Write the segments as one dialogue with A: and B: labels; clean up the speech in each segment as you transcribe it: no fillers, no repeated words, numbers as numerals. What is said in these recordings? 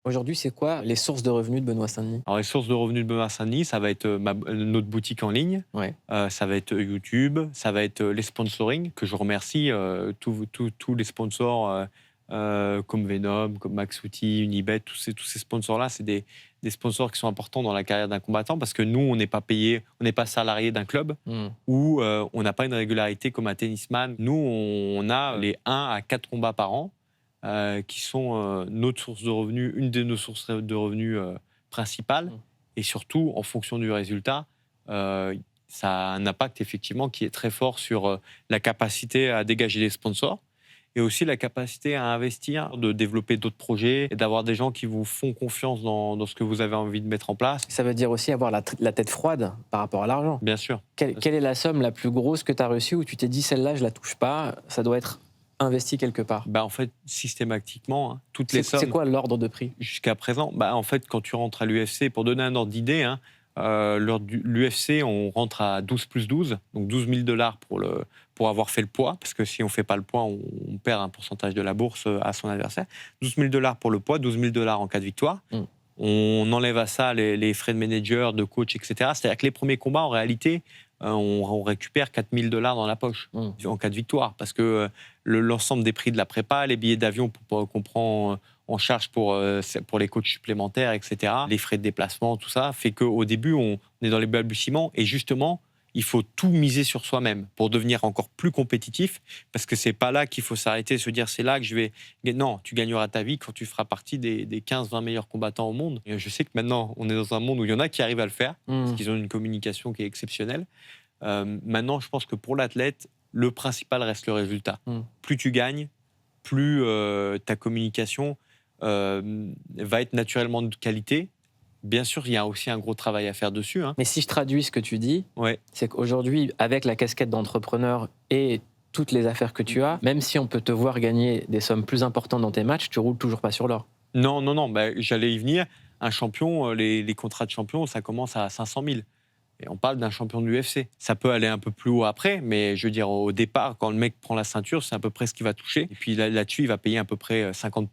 A: Aujourd'hui, c'est quoi les sources de revenus de Benoît Saint-Denis?
B: Alors les sources de revenus de Benoît Saint-Denis, ça va être, notre boutique en ligne,
A: Ouais.
B: ça va être YouTube, ça va être, les sponsoring que je remercie, tous les sponsors, comme Venom, comme Max Outty, Unibet, tous ces sponsors-là, c'est des sponsors qui sont importants dans la carrière d'un combattant parce que nous, on n'est pas payé, on n'est pas salarié d'un club
A: Mmh.
B: ou, on n'a pas une régularité comme un tennisman. Nous, on a les 1 à 4 combats par an, qui sont, notre source de revenus, une de nos sources de revenus, principales
A: Mmh.
B: et surtout en fonction du résultat, heu, ça a un impact effectivement qui est très fort sur, la capacité à dégager des sponsors et aussi la capacité à investir, de développer d'autres projets et d'avoir des gens qui vous font confiance dans ce que vous avez envie de mettre en place.
A: Ça veut dire aussi avoir la tête froide par rapport à l'argent.
B: Bien sûr.
A: Quelle est la somme la plus grosse que tu as reçue où tu t'es dit: «Celle-là, je la touche pas, ça doit être investi quelque part»?
B: Bah, en fait, systématiquement, hein, toutes les
A: C'est
B: sommes
A: quoi l'ordre de prix?
B: jusqu'à présent, bah, en fait, quand tu rentres à l'UFC, pour donner un ordre d'idée, hein, lors du l'UFC, on rentre à 12 plus 12, donc 12 000 $ pour avoir fait le poids, parce que si on ne fait pas le poids, on perd un pourcentage de la bourse à son adversaire. 12 000 $ pour le poids, 12 000 $ en cas de victoire.
A: Mmh.
B: On enlève à ça les frais de manager, de coach, etc. C'est-à-dire que les premiers combats, en réalité, on récupère 4 000 $ dans la poche
A: Mmh.
B: en cas de victoire, parce que l'ensemble des prix de la prépa, les billets d'avion qu'on prend en charge pour les coachs supplémentaires, etc., les frais de déplacement, tout ça, fait qu'au début, on est dans les balbutiements. Et justement, il faut tout miser sur soi-même pour devenir encore plus compétitif, parce que c'est pas là qu'il faut s'arrêter, se dire c'est là que je vais. Non, tu gagneras ta vie quand tu feras partie des 15-20 meilleurs combattants au monde. Et je sais que maintenant, on est dans un monde où il y en a qui arrivent à le faire, parce
A: Mmh.
B: qu'ils ont une communication qui est exceptionnelle. Maintenant, je pense que pour l'athlète, le principal reste le résultat.
A: Mmh.
B: Plus tu gagnes, plus ta communication va être naturellement de qualité. Bien sûr, il y a aussi un gros travail à faire dessus, hein.
A: Mais si je traduis ce que tu dis,
B: Ouais.
A: c'est qu'aujourd'hui, avec la casquette d'entrepreneur et toutes les affaires que tu as, même si on peut te voir gagner des sommes plus importantes dans tes matchs, tu roules toujours pas sur l'or.
B: Non, non, non, bah, j'allais y venir. Un champion, les contrats de champion, ça commence à 500 000. Et on parle d'un champion de l'UFC. Ça peut aller un peu plus haut après, mais je veux dire, au départ, quand le mec prend la ceinture, c'est à peu près ce qu'il va toucher. Et puis là-dessus, il va payer à peu près 50%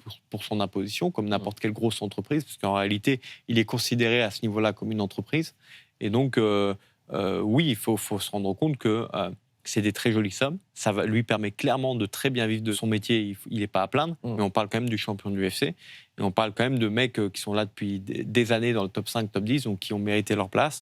B: d'imposition, comme n'importe quelle grosse entreprise, parce qu'en réalité, il est considéré à ce niveau-là comme une entreprise. Et donc, oui, il faut se rendre compte que c'est des très jolies sommes. Ça lui permet clairement de très bien vivre de son métier. Il n'est pas à plaindre.
A: Mmh.
B: Mais on parle quand même du champion de l'UFC. Et on parle quand même de mecs qui sont là depuis des années dans le top 5, top 10, donc qui ont mérité leur place.